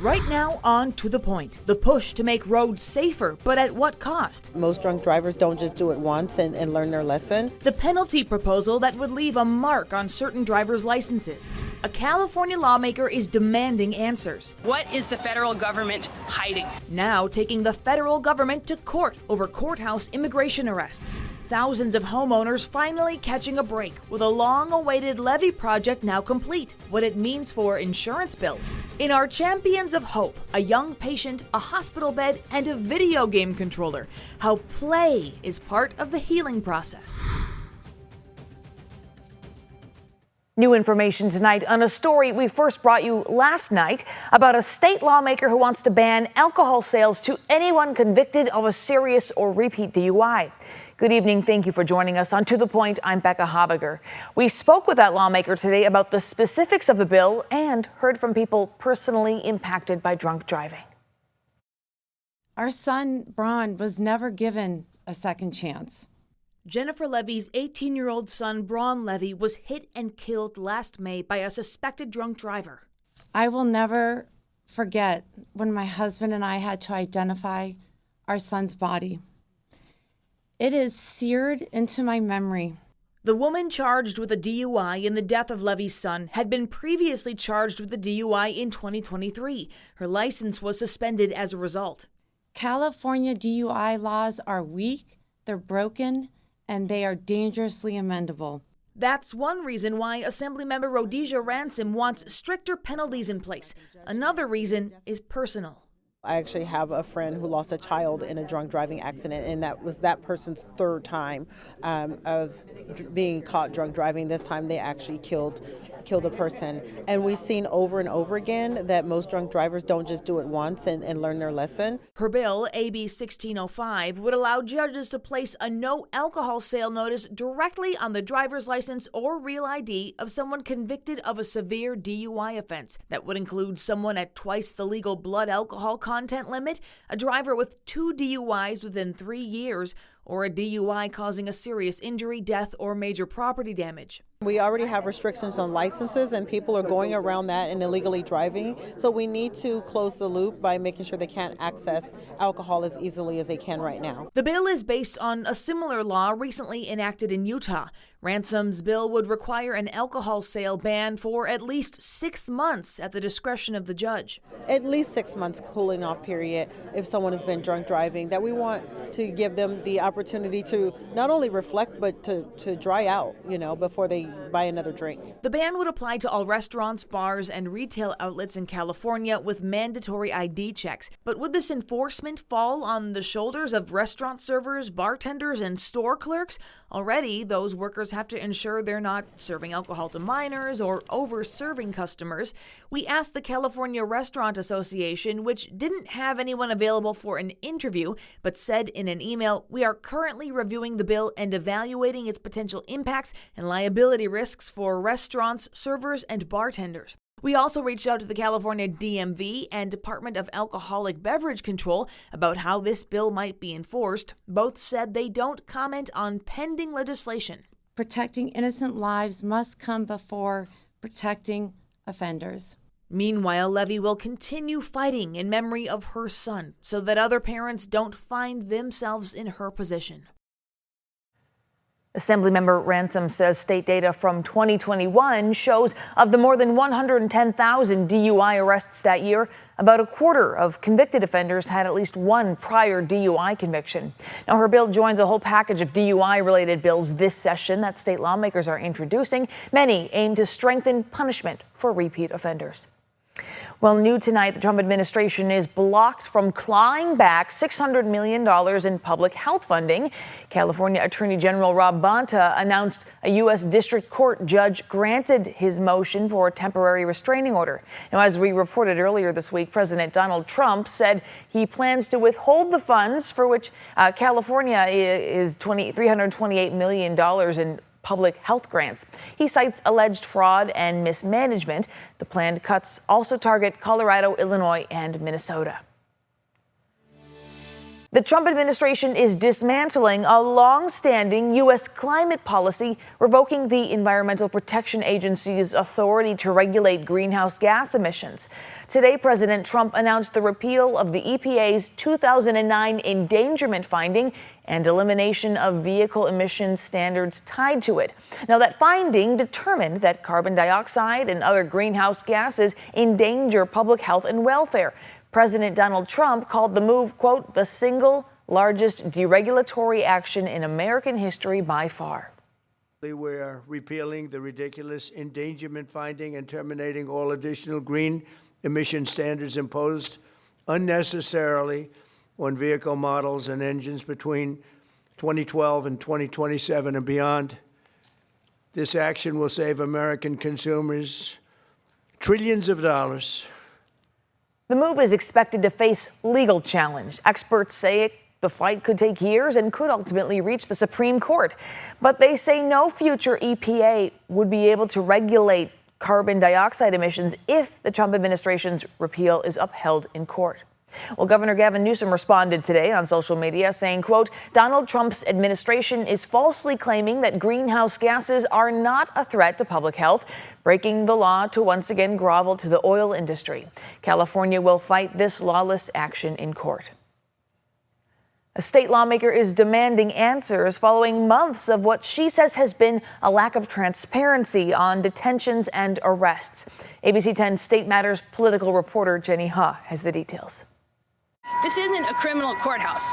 Right now, on to the point. The push to make roads safer, but at what cost? Most drunk drivers don't just do it once and learn their lesson. The penalty proposal that would leave a mark on certain drivers' licenses. A California lawmaker is demanding answers. What is the federal government hiding? Now taking the federal government to court over courthouse immigration arrests. Thousands of homeowners finally catching a break with a long-awaited levy project now complete. What it means for insurance bills. In our Champions of Hope, a young patient, a hospital bed, and a video game controller. How play is part of the healing process. New information tonight on a story we first brought you last night about a state lawmaker who wants to ban alcohol sales to anyone convicted of a serious or repeat DUI. Good evening. Thank you for joining us on To The Point. I'm Becca Habiger. We spoke with that lawmaker today about the specifics of the bill and heard from people personally impacted by drunk driving. Our son, Braun, was never given a second chance. Jennifer Levy's 18-year-old son, Braun Levy, was hit and killed last May by a suspected drunk driver. I will never forget when my husband and I had to identify our son's body. It is seared into my memory. The woman charged with a DUI in the death of Levy's son had been previously charged with a DUI in 2023. Her license was suspended as a result. California DUI laws are weak, they're broken, and they are dangerously amendable. That's one reason why Assemblymember Rhodesia Ransom wants stricter penalties in place. Another reason is personal. I actually have a friend who lost a child in a drunk driving accident, and that was that person's third time of being caught drunk driving. This time they actually killed a person. And we've seen over and over again that most drunk drivers don't just do it once and learn their lesson. Her bill, AB 1605, would allow judges to place a no alcohol sale notice directly on the driver's license or real ID of someone convicted of a severe DUI offense. That would include someone at twice the legal blood alcohol content limit, a driver with 2 DUIs within 3 years, or a DUI causing a serious injury, death, or major property damage. We already have restrictions on licenses, and people are going around that and illegally driving. So we need to close the loop by making sure they can't access alcohol as easily as they can right now. The bill is based on a similar law recently enacted in Utah. Ransom's bill would require an alcohol sale ban for at least 6 months at the discretion of the judge. At least 6 months cooling off period if someone has been drunk driving, that we want to give them the opportunity to not only reflect but to dry out, before they buy another drink. The ban would apply to all restaurants, bars, and retail outlets in California with mandatory ID checks. But would this enforcement fall on the shoulders of restaurant servers, bartenders, and store clerks? Already, those workers have to ensure they're not serving alcohol to minors or over-serving customers. We asked the California Restaurant Association, which didn't have anyone available for an interview, but said in an email, "We are currently reviewing the bill and evaluating its potential impacts and liability risks for restaurants, servers, and bartenders." We also reached out to the California DMV and Department of Alcoholic Beverage Control about how this bill might be enforced. Both said they don't comment on pending legislation. Protecting innocent lives must come before protecting offenders. Meanwhile, Levy will continue fighting in memory of her son so that other parents don't find themselves in her position. Assemblymember Ransom says state data from 2021 shows of the more than 110,000 DUI arrests that year, about a quarter of convicted offenders had at least one prior DUI conviction. Now, her bill joins a whole package of DUI-related bills this session that state lawmakers are introducing. Many aim to strengthen punishment for repeat offenders. Well, new tonight, the Trump administration is blocked from clawing back $600 million in public health funding. California Attorney General Rob Bonta announced a U.S. District Court judge granted his motion for a temporary restraining order. Now, as we reported earlier this week, President Donald Trump said he plans to withhold the funds for which California is $328 million in public health grants. He cites alleged fraud and mismanagement. The planned cuts also target Colorado, Illinois, and Minnesota. The Trump administration is dismantling a long-standing U.S. climate policy, revoking the Environmental Protection Agency's authority to regulate greenhouse gas emissions. Today, President Trump announced the repeal of the EPA's 2009 endangerment finding and elimination of vehicle emission standards tied to it. Now, that finding determined that carbon dioxide and other greenhouse gases endanger public health and welfare. President Donald Trump called the move, quote, the single largest deregulatory action in American history by far. We're repealing the ridiculous endangerment finding and terminating all additional green emission standards imposed unnecessarily on vehicle models and engines between 2012 and 2027 and beyond. This action will save American consumers trillions of dollars. The move is expected to face legal challenge. Experts say the fight could take years and could ultimately reach the Supreme Court. But they say no future EPA would be able to regulate carbon dioxide emissions if the Trump administration's repeal is upheld in court. Well, Governor Gavin Newsom responded today on social media saying, quote, Donald Trump's administration is falsely claiming that greenhouse gases are not a threat to public health, breaking the law to once again grovel to the oil industry. California will fight this lawless action in court. A state lawmaker is demanding answers following months of what she says has been a lack of transparency on detentions and arrests. ABC 10 State Matters political reporter Jenny Ha has the details. This isn't a criminal courthouse.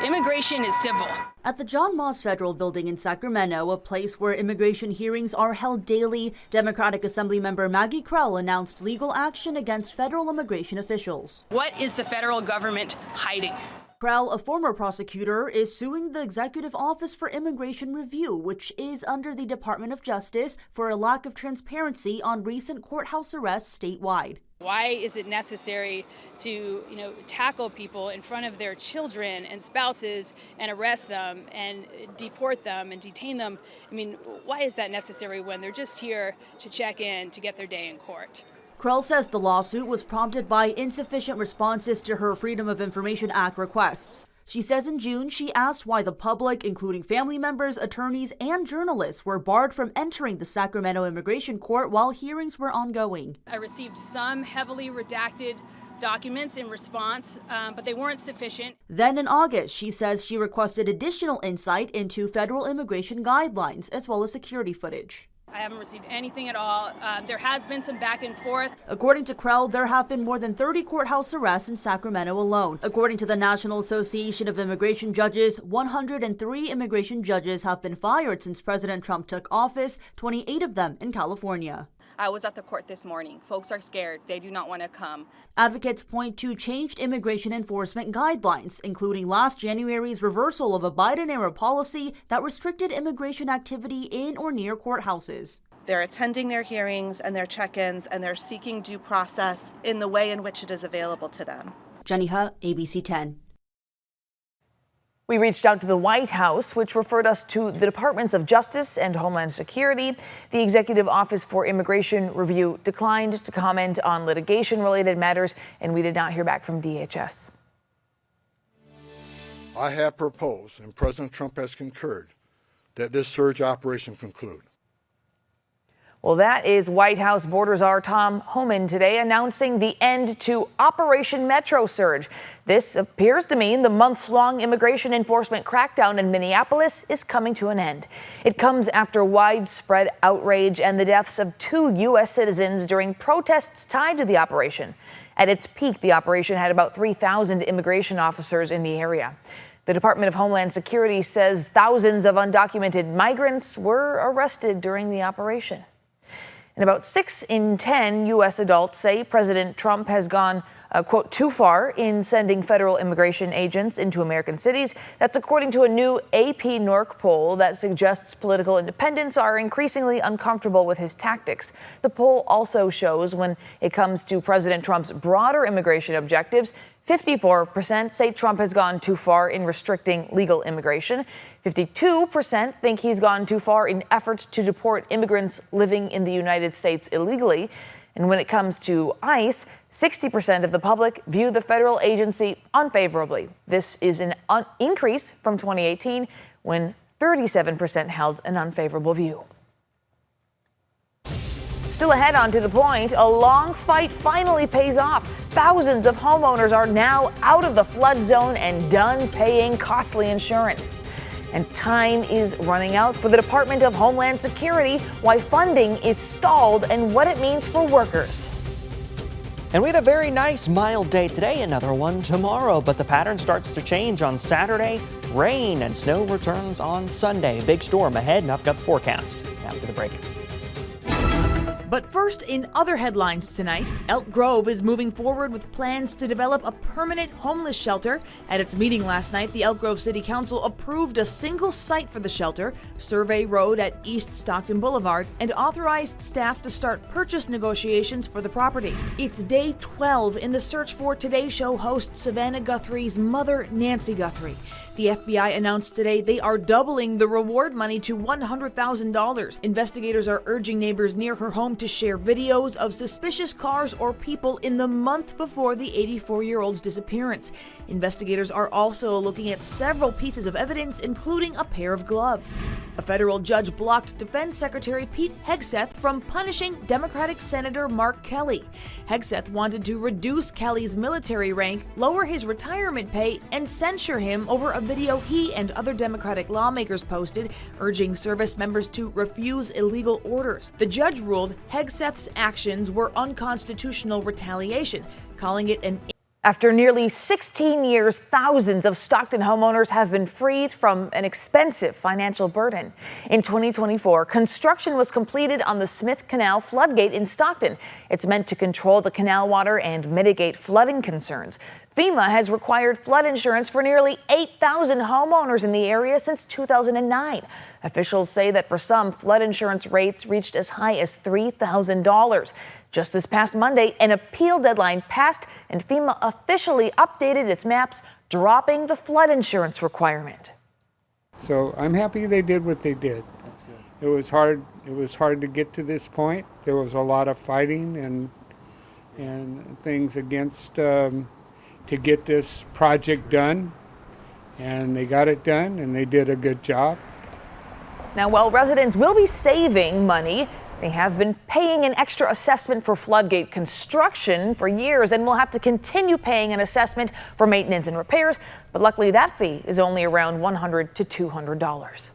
Immigration is civil. At the John Moss Federal Building in Sacramento, a place where immigration hearings are held daily, Democratic Assemblymember Maggie Krell announced legal action against federal immigration officials. What is the federal government hiding? Krell, a former prosecutor, is suing the Executive Office for Immigration Review, which is under the Department of Justice, for a lack of transparency on recent courthouse arrests statewide. Why is it necessary to, tackle people in front of their children and spouses and arrest them and deport them and detain them? I mean, why is that necessary when they're just here to check in to get their day in court? Krell says the lawsuit was prompted by insufficient responses to her Freedom of Information Act requests. She says in June she asked why the public, including family members, attorneys, and journalists, were barred from entering the Sacramento Immigration Court while hearings were ongoing. I received some heavily redacted documents in response, but they weren't sufficient. Then in August, she says she requested additional insight into federal immigration guidelines as well as security footage. I haven't received anything at all. There has been some back and forth. According to Krell, there have been more than 30 courthouse arrests in Sacramento alone. According to the National Association of Immigration Judges, 103 immigration judges have been fired since President Trump took office, 28 of them in California. I was at the court this morning. Folks are scared. They do not want to come. Advocates point to changed immigration enforcement guidelines, including last January's reversal of a Biden-era policy that restricted immigration activity in or near courthouses. They're attending their hearings and their check-ins, and they're seeking due process in the way in which it is available to them. Jenny Ha, ABC 10. We reached out to the White House, which referred us to the Departments of Justice and Homeland Security. The Executive Office for Immigration Review declined to comment on litigation-related matters, and we did not hear back from DHS. I have proposed, and President Trump has concurred, that this surge operation conclude. Well, that is White House border czar Tom Homan today announcing the end to Operation Metro Surge. This appears to mean the months-long immigration enforcement crackdown in Minneapolis is coming to an end. It comes after widespread outrage and the deaths of 2 U.S. citizens during protests tied to the operation. At its peak, the operation had about 3,000 immigration officers in the area. The Department of Homeland Security says thousands of undocumented migrants were arrested during the operation. And about 6 in 10 U.S. adults say President Trump has gone, quote, too far in sending federal immigration agents into American cities. That's according to a new AP NORC poll that suggests political independents are increasingly uncomfortable with his tactics. The poll also shows when it comes to President Trump's broader immigration objectives, 54% say Trump has gone too far in restricting legal immigration. 52% think he's gone too far in efforts to deport immigrants living in the United States illegally. And when it comes to ICE, 60% of the public view the federal agency unfavorably. This is an increase from 2018, when 37% held an unfavorable view. Still ahead on To the Point, a long fight finally pays off. Thousands of homeowners are now out of the flood zone and done paying costly insurance. And time is running out for the Department of Homeland Security, why funding is stalled and what it means for workers. And we had a very nice mild day today, another one tomorrow, but the pattern starts to change on Saturday. Rain and snow returns on Sunday. Big storm ahead, and I've got the forecast after the break. But first, in other headlines tonight, Elk Grove is moving forward with plans to develop a permanent homeless shelter. At its meeting last night, the Elk Grove City Council approved a single site for the shelter, Survey Road at East Stockton Boulevard, and authorized staff to start purchase negotiations for the property. It's day 12 in the search for Today Show host Savannah Guthrie's mother, Nancy Guthrie. The FBI announced today they are doubling the reward money to $100,000. Investigators are urging neighbors near her home to share videos of suspicious cars or people in the month before the 84-year-old's disappearance. Investigators are also looking at several pieces of evidence, including a pair of gloves. A federal judge blocked Defense Secretary Pete Hegseth from punishing Democratic Senator Mark Kelly. Hegseth wanted to reduce Kelly's military rank, lower his retirement pay, and censure him over a video he and other Democratic lawmakers posted urging service members to refuse illegal orders. The judge ruled Hegseth's actions were unconstitutional retaliation, calling it an After nearly 16 years, thousands of Stockton homeowners have been freed from an expensive financial burden. In 2024, construction was completed on the Smith Canal floodgate in Stockton. It's meant to control the canal water and mitigate flooding concerns. FEMA has required flood insurance for nearly 8,000 homeowners in the area since 2009. Officials say that for some, flood insurance rates reached as high as $3,000. Just this past Monday, an appeal deadline passed and FEMA officially updated its maps, dropping the flood insurance requirement. So I'm happy they did what they did. It was hard to get to this point. There was a lot of fighting and things against to get this project done, and they got it done, and they did a good job. Now, while residents will be saving money, they have been paying an extra assessment for floodgate construction for years and will have to continue paying an assessment for maintenance and repairs. But luckily, that fee is only around $100 to $200.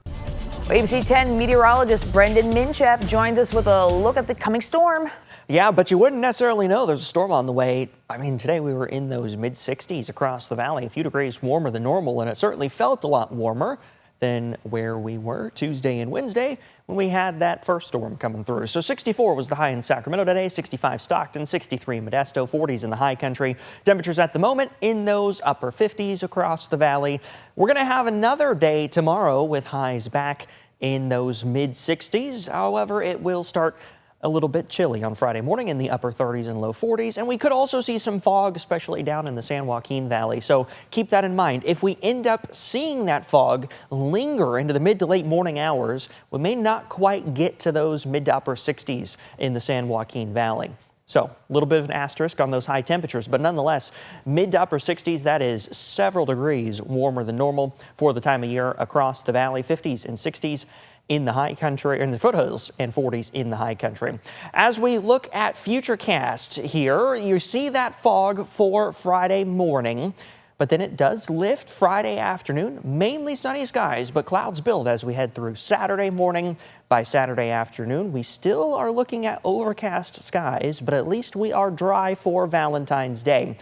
ABC 10 meteorologist Brendan Minchef joins us with a look at the coming storm. Yeah, but you wouldn't necessarily know there's a storm on the way. I mean, today we were in those mid-60s across the valley, a few degrees warmer than normal, and it certainly felt a lot warmer than where we were Tuesday and Wednesday when we had that first storm coming through. So 64 was the high in Sacramento today, 65 Stockton, 63 Modesto, 40s in the high country. Temperatures at the moment in those upper 50s across the valley. We're going to have another day tomorrow with highs back in those mid-60s. However, it will start a little bit chilly on Friday morning in the upper 30s and low 40s. And we could also see some fog, especially down in the San Joaquin Valley. So keep that in mind. If we end up seeing that fog linger into the mid to late morning hours, we may not quite get to those mid to upper 60s in the San Joaquin Valley. So a little bit of an asterisk on those high temperatures, but nonetheless, mid to upper 60s, that is several degrees warmer than normal for the time of year across the valley, 50s and 60s in the high country, in the foothills, and 40s in the high country. As we look at Futurecast here, you see that fog for Friday morning, but then it does lift Friday afternoon. Mainly sunny skies, but clouds build as we head through Saturday morning. By Saturday afternoon, we still are looking at overcast skies, but at least we are dry for Valentine's Day.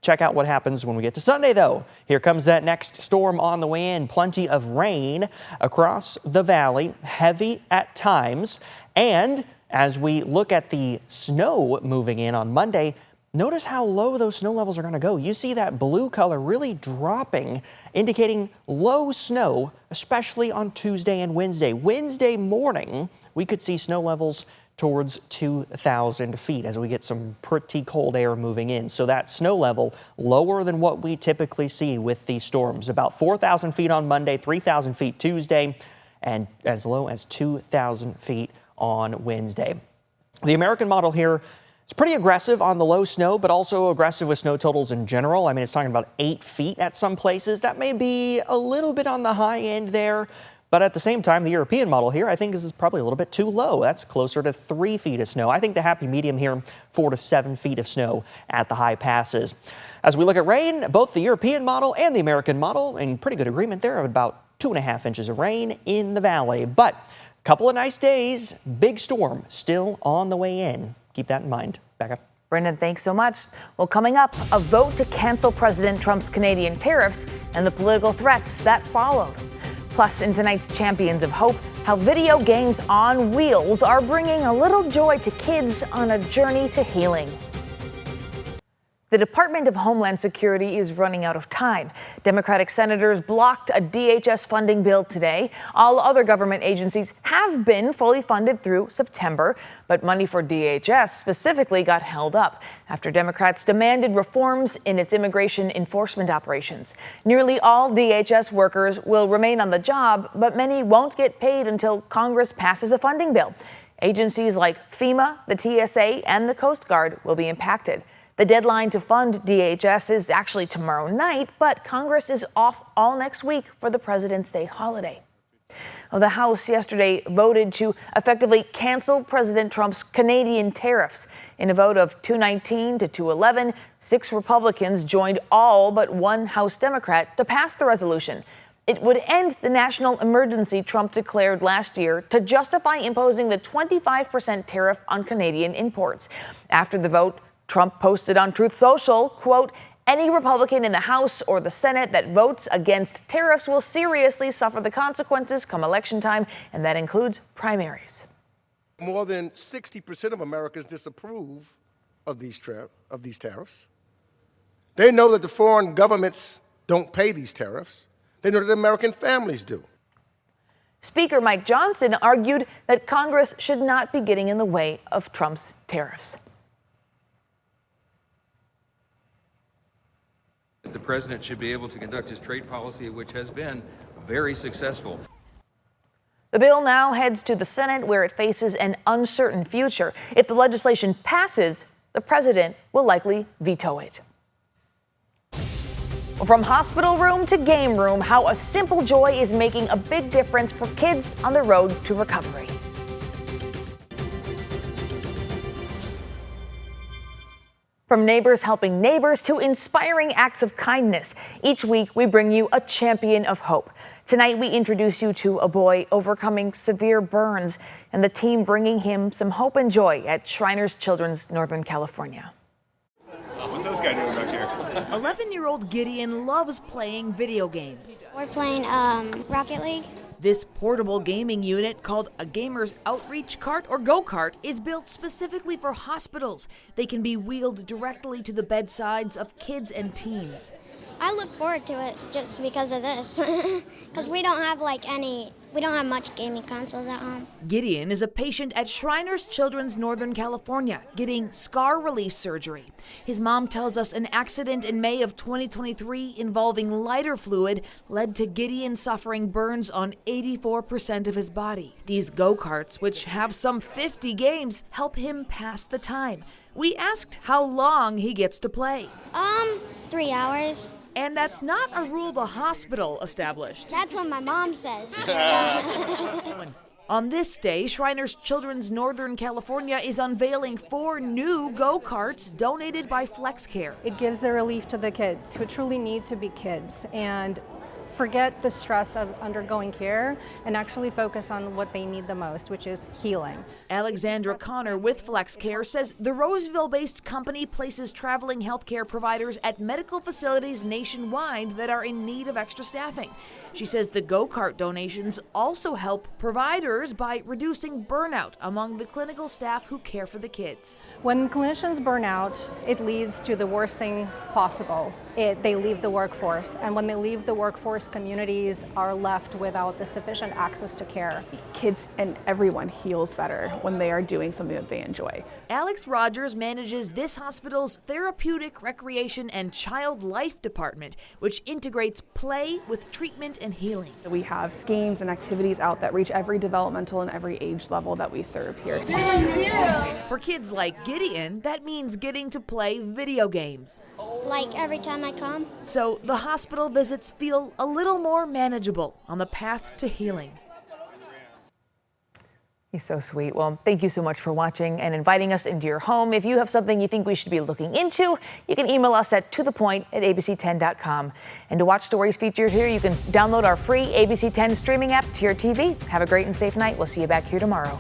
Check out what happens when we get to Sunday, though. Here comes that next storm on the way in. Plenty of rain across the valley, heavy at times. And as we look at the snow moving in on Monday, notice how low those snow levels are going to go. You see that blue color really dropping, indicating low snow, especially on Tuesday and Wednesday. Wednesday morning, we could see snow levels towards 2,000 feet as we get some pretty cold air moving in. So that snow level lower than what we typically see with these storms. About 4,000 feet on Monday, 3,000 feet Tuesday, and as low as 2,000 feet on Wednesday. The American model here is pretty aggressive on the low snow, but also aggressive with snow totals in general. I mean, it's talking about 8 feet at some places. That may be a little bit on the high end there. But at the same time, the European model here, I think, is probably a little bit too low. That's closer to 3 feet of snow. I think the happy medium here, 4 to 7 feet of snow at the high passes. As we look at rain, both the European model and the American model in pretty good agreement there of about 2.5 inches of rain in the valley. But a couple of nice days, big storm still on the way in. Keep that in mind. Becca. Brendan, thanks so much. Well, coming up, a vote to cancel President Trump's Canadian tariffs and the political threats that followed. Plus, in tonight's Champions of Hope, how video games on wheels are bringing a little joy to kids on a journey to healing. The Department of Homeland Security is running out of time. Democratic senators blocked a DHS funding bill today. All other government agencies have been fully funded through September, but money for DHS specifically got held up after Democrats demanded reforms in its immigration enforcement operations. Nearly all DHS workers will remain on the job, but many won't get paid until Congress passes a funding bill. Agencies like FEMA, the TSA, and the Coast Guard will be impacted. The deadline to fund DHS is actually tomorrow night, but Congress is off all next week for the President's Day holiday. Well, the House yesterday voted to effectively cancel President Trump's Canadian tariffs. In a vote of 219 to 211, 6 Republicans joined all but 1 House Democrat to pass the resolution. It would end the national emergency Trump declared last year to justify imposing the 25% tariff on Canadian imports. After the vote, Trump posted on Truth Social, quote, "Any Republican in the House or the Senate that votes against tariffs will seriously suffer the consequences come election time, and that includes primaries." More than 60% of Americans disapprove of these tariffs. They know that the foreign governments don't pay these tariffs. They know that American families do. Speaker Mike Johnson argued that Congress should not be getting in the way of Trump's tariffs. The president should be able to conduct his trade policy, which has been very successful. The bill now heads to the Senate, where it faces an uncertain future. If the legislation passes, the president will likely veto it. From hospital room to game room, how a simple joy is making a big difference for kids on the road to recovery. From neighbors helping neighbors to inspiring acts of kindness, each week we bring you a champion of hope. Tonight we introduce you to a boy overcoming severe burns and the team bringing him some hope and joy at Shriners Children's Northern California. What's this guy doing back here? 11-year-old Gideon loves playing video games. We're playing Rocket League. This portable gaming unit, called a gamer's outreach cart or go-kart, is built specifically for hospitals. They can be wheeled directly to the bedsides of kids and teens. I look forward to it just because of this, because we don't have much gaming consoles at home. Gideon is a patient at Shriners Children's Northern California getting scar release surgery. His mom tells us an accident in May of 2023 involving lighter fluid led to Gideon suffering burns on 84% of his body. These go-karts, which have some 50 games, help him pass the time. We asked how long he gets to play. 3 hours. And that's not a rule the hospital established. That's what my mom says. On this day, Shriners Children's Northern California is unveiling 4 new go-karts donated by FlexCare. It gives the relief to the kids who truly need to be kids and forget the stress of undergoing care and actually focus on what they need the most, which is healing. Alexandra Connor with FlexCare says the Roseville-based company places traveling healthcare providers at medical facilities nationwide that are in need of extra staffing. She says the go-kart donations also help providers by reducing burnout among the clinical staff who care for the kids. When clinicians burn out, it leads to the worst thing possible. They leave the workforce, and when they leave the workforce, communities are left without the sufficient access to care. Kids and everyone heals better when they are doing something that they enjoy. Alex Rogers manages this hospital's Therapeutic, Recreation, and Child Life Department, which integrates play with treatment and healing. We have games and activities out that reach every developmental and every age level that we serve here. For kids like Gideon, that means getting to play video games. Like every time I come. So the hospital visits feel a little more manageable on the path to healing. He's so sweet. Well, thank you so much for watching and inviting us into your home. If you have something you think we should be looking into, you can email us at tothepoint@abc10.com. And to watch stories featured here, you can download our free ABC 10 streaming app to your TV. Have a great and safe night. We'll see you back here tomorrow.